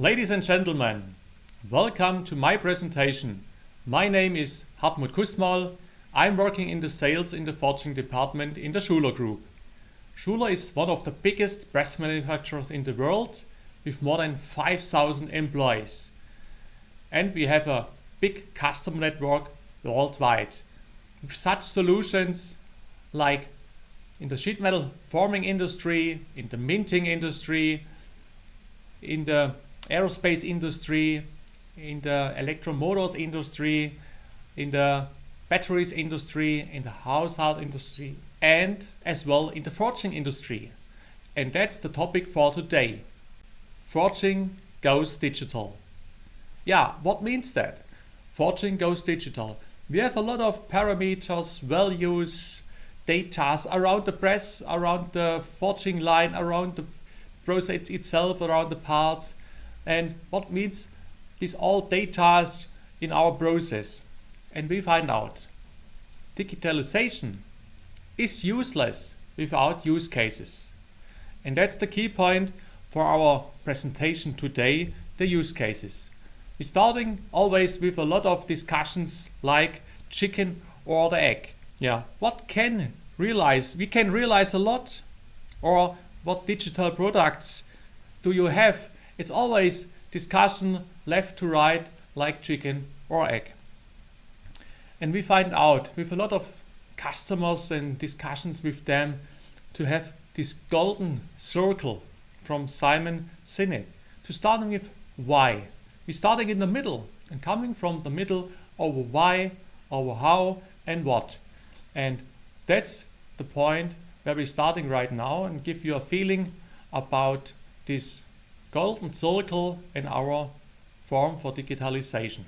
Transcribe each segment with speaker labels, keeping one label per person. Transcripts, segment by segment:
Speaker 1: Ladies and gentlemen, welcome to my presentation. My name is Hartmut Kusmal. I'm working in the sales in the forging department in the Schuler Group. Schuler is one of the biggest press manufacturers in the world with more than 5,000 employees. And we have a big customer network worldwide. With such solutions like in the sheet metal forming industry, in the minting industry, in the aerospace industry, in the electromotors industry, in the batteries industry, in the household industry, and as well in the forging industry. And that's the topic for today. Forging goes digital. Yeah, what means that? Forging goes digital. We have a lot of parameters, values, data around the press, around the forging line, around the process itself, around the parts. And what means these all data in our process? And we find out digitalization is useless without use cases. And that's the key point for our presentation today, the use cases. We're starting always with a lot of discussions like chicken or the egg. Yeah, what can realize? We can realize a lot. Or what digital products do you have? It's always discussion left to right like chicken or egg. And we find out with a lot of customers and discussions with them to have this golden circle from Simon Sinek. To starting with why. We're starting in the middle and coming from the middle over why, over how and what. And that's the point where we're starting right now and give you a feeling about this golden circle in our form for digitalization.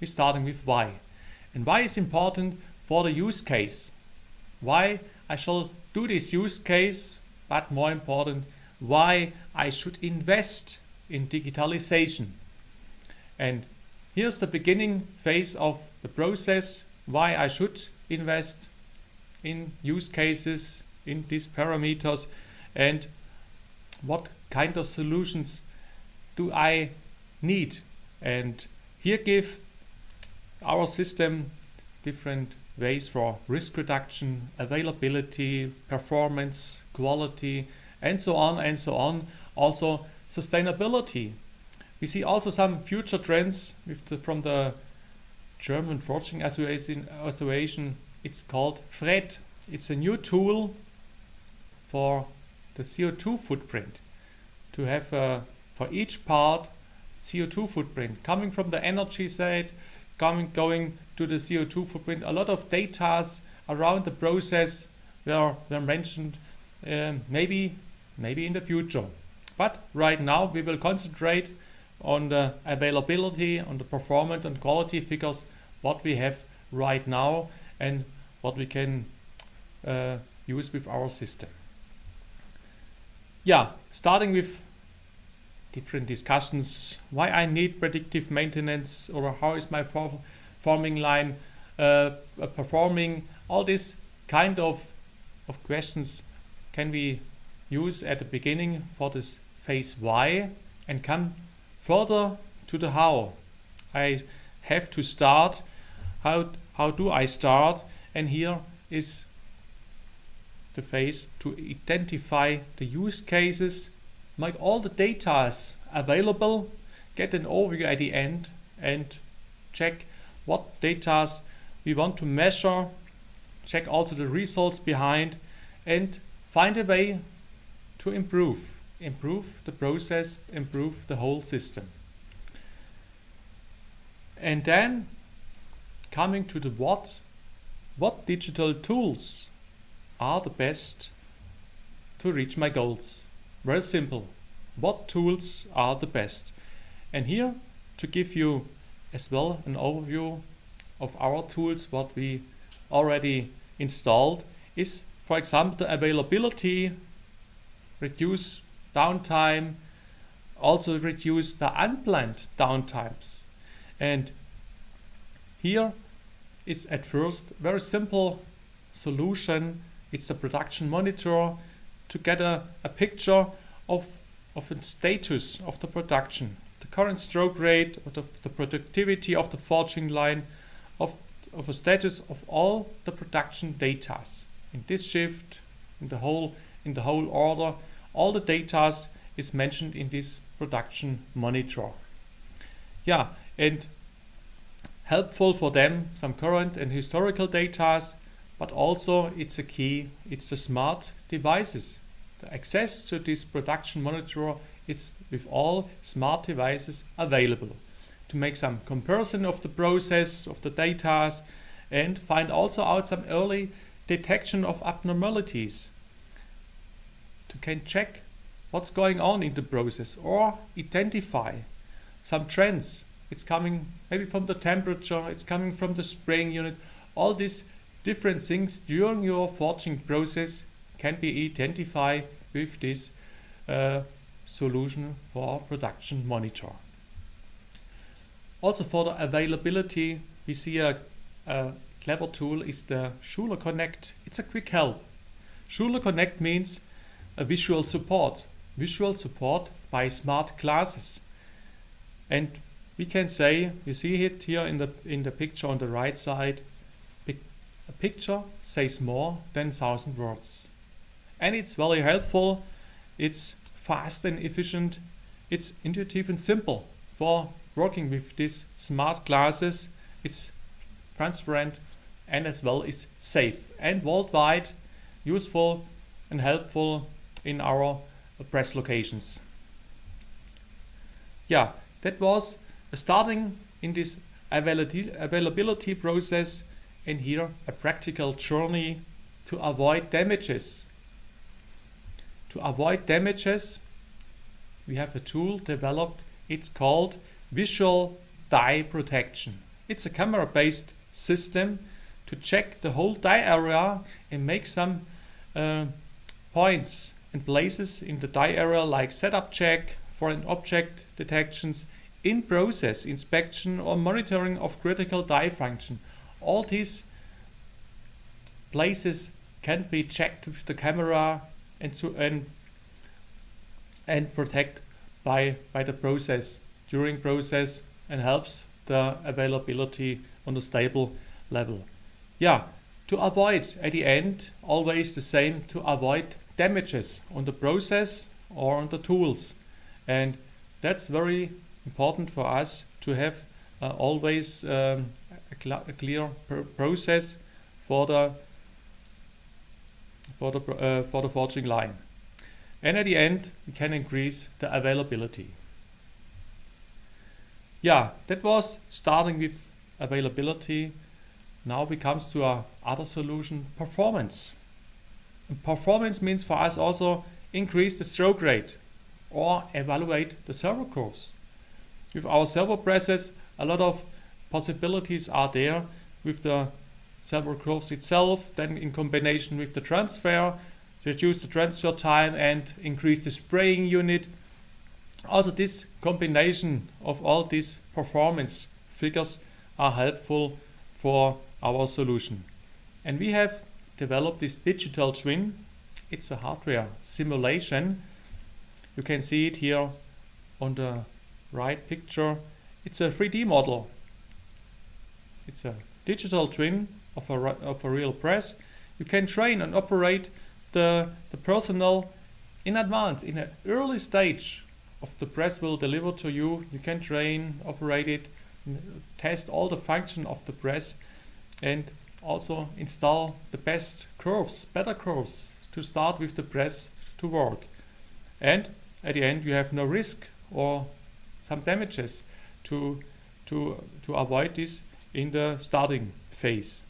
Speaker 1: We're starting with why. And why is important for the use case. Why I shall do this use case, but more important, why I should invest in digitalization. And here's the beginning phase of the process, why I should invest in use cases, in these parameters, and what kind of solutions do I need. And here give our system different ways for risk reduction, availability, performance, quality, and so on and so on. Also sustainability. We see also some future trends from the German Forging Association. It's called FRED. It's a new tool for the CO2 footprint. To have for each part CO2 footprint coming from the energy side, going to the CO2 footprint. A lot of data around the process were mentioned maybe in the future. But right now we will concentrate on the availability, on the performance and quality figures, what we have right now and what we can use with our system. Yeah, starting with different discussions, why I need predictive maintenance or how is my forming line performing. All these kind of questions can we use at the beginning for this phase why and come further to the how. I have to start. How do I start? And here is the phase to identify the use cases, make all the data available, get an overview at the end and check what data we want to measure, check also the results behind and find a way to improve the process, improve the whole system. And then coming to the what digital tools are the best to reach my goals. Very simple. What tools are the best? And here to give you as well an overview of our tools, what we already installed is, for example, the availability, reduce downtime, also reduce the unplanned downtimes. And here it's at first very simple solution. It's a production monitor to get a picture of the status of the production. the current stroke rate, or the productivity of the forging line, of a status of all the production data. In this shift, in the whole order, all the data is mentioned in this production monitor. Yeah, and helpful for them, some current and historical data, but also it's a key, it's the smart devices. The access to this production monitor is with all smart devices available to make some comparison of the process, of the data, and find also out some early detection of abnormalities. To can check what's going on in the process or identify some trends. It's coming maybe from the temperature, it's coming from the spraying unit. All these different things during your forging process can be identified with this solution for production monitor. Also for the availability, we see a clever tool is the Schuler Connect. It's a quick help. Schuler Connect means a visual support by smart glasses. And we can say, you see it here in the picture on the right side, a picture says more than 1,000 words. And it's very helpful, it's fast and efficient, it's intuitive and simple for working with these smart glasses. It's transparent and as well is safe and worldwide useful and helpful in our press locations. Yeah, that was starting in this availability process, and here a practical journey to avoid damages. To avoid damages, we have a tool developed. It's called Visual Die Protection. It's a camera-based system to check the whole die area and make some points and places in the die area, like setup check, foreign object detections, in-process inspection or monitoring of critical die function. All these places can be checked with the camera and protect by the process, during process, and helps the availability on a stable level. Yeah, to avoid at the end, always the same, to avoid damages on the process or on the tools. And that's very important for us to have always a clear process for the forging line. And at the end, we can increase the availability. Yeah, that was starting with availability. Now we comes to our other solution, performance. And performance means for us also increase the stroke rate or evaluate the servo curves. With our servo presses, a lot of possibilities are there with the servo curves itself, then in combination with the transfer, reduce the transfer time and increase the spraying unit. Also, this combination of all these performance figures are helpful for our solution. And we have developed this digital twin. It's a hardware simulation. You can see it here on the right picture. It's a 3D model. It's a digital twin of a real press. You can train and operate the personnel in advance, in an early stage of the press will deliver to you. You can train, operate it, test all the function of the press, and also install the best curves, better curves to start with the press to work. And at the end you have no risk or some damages to avoid this in the starting phase.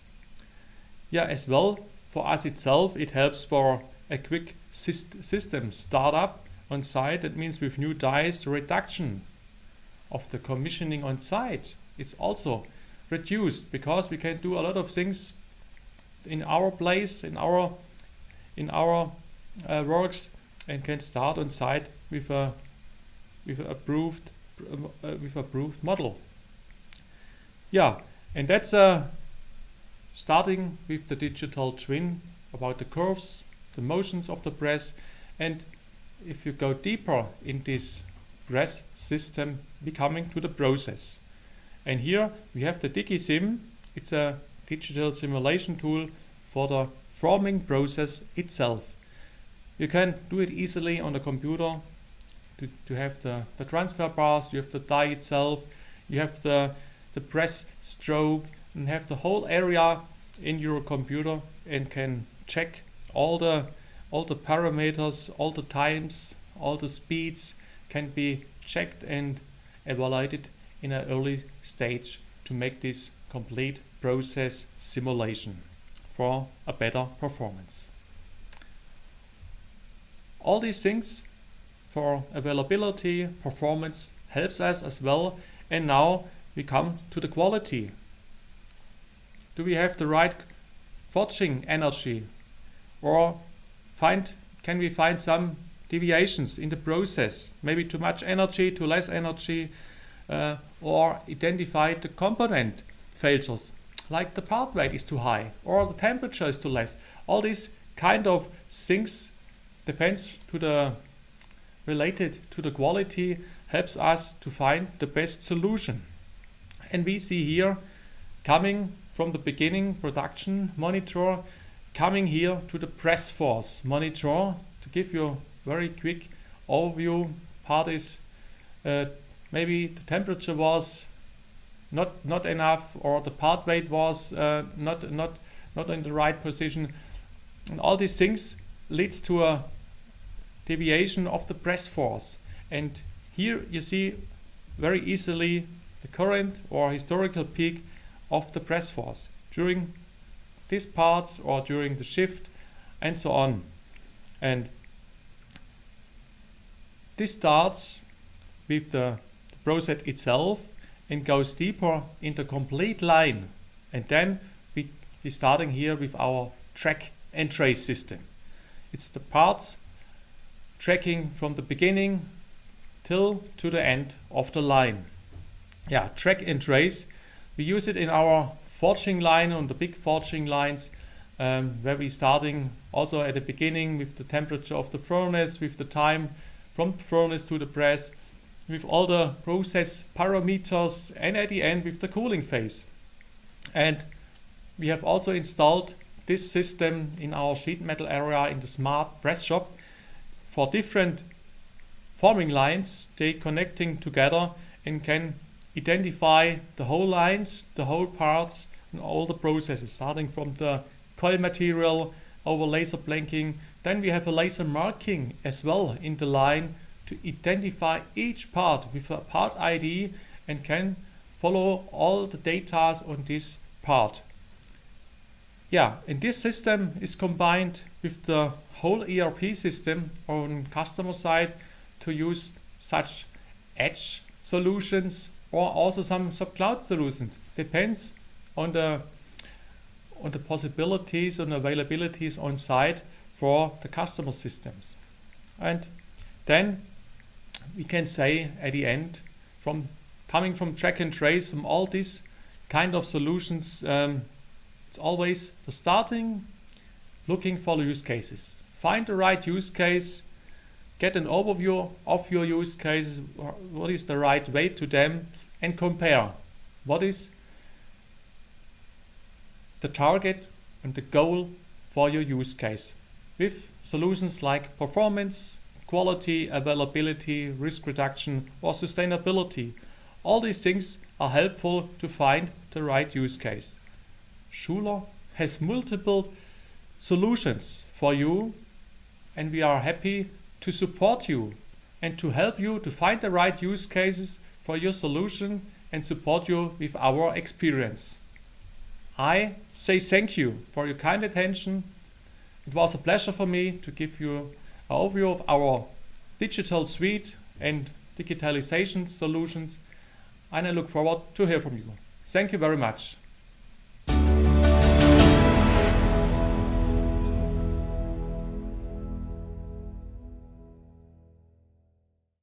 Speaker 1: Yeah, as well for us itself, it helps for a quick system startup on site. That means with new dies, the reduction of the commissioning on site is also reduced, because we can do a lot of things in our place, in our works, and can start on site with a approved model. Yeah, and that's starting with the digital twin about the curves, the motions of the press. And if you go deeper in this express system becoming to the process. And here we have the DigiSim. It's a digital simulation tool for the forming process itself. You can do it easily on the computer to have the transfer bars, you have the die itself, you have the press stroke, and have the whole area in your computer and can check all the parameters, all the times, all the speeds can be checked and evaluated in an early stage to make this complete process simulation for a better performance. All these things for availability, performance helps us as well, and now we come to the quality. Do we have the right forging energy, or can we find some deviations in the process, maybe too much energy, too less energy, or identify the component failures, like the part weight is too high or the temperature is too less. All these kind of things depends to the related to the quality, helps us to find the best solution. And we see here, coming from the beginning production monitor, coming here to the press force monitor, to give you a very quick overview. Part is maybe the temperature was not enough, or the part weight was not in the right position, and all these things leads to a deviation of the press force. And here you see very easily the current or historical peak of the press force during these parts or during the shift and so on. And this starts with the process itself and goes deeper in the complete line. And then we're starting here with our track and trace system. It's the parts tracking from the beginning till to the end of the line. Yeah, track and trace. We use it in our forging line, on the big forging lines, where we're starting also at the beginning with the temperature of the furnace, with the time from the furnace to the press, with all the process parameters, and at the end with the cooling phase. And we have also installed this system in our sheet metal area in the smart press shop for different forming lines. They connecting together and can identify the whole lines, the whole parts, and all the processes, starting from the coil material over laser blanking. Then we have a laser marking as well in the line to identify each part with a part ID and can follow all the data on this part. Yeah, and this system is combined with the whole ERP system on customer side to use such edge solutions or also some cloud solutions. Depends on the possibilities and availabilities on site for the customer systems. And then we can say at the end, from coming from track and trace, from all these kind of solutions, it's always the starting, looking for the use cases. Find the right use case, get an overview of your use cases, what is the right way to them, and compare what is the target and the goal for your use case with solutions like performance, quality, availability, risk reduction, or sustainability. All these things are helpful to find the right use case. Schuler has multiple solutions for you, and we are happy to support you and to help you to find the right use cases for your solution and support you with our experience. I say thank you for your kind attention. It was a pleasure for me to give you an overview of our digital suite and digitalization solutions, and I look forward to hear from you. Thank you very much.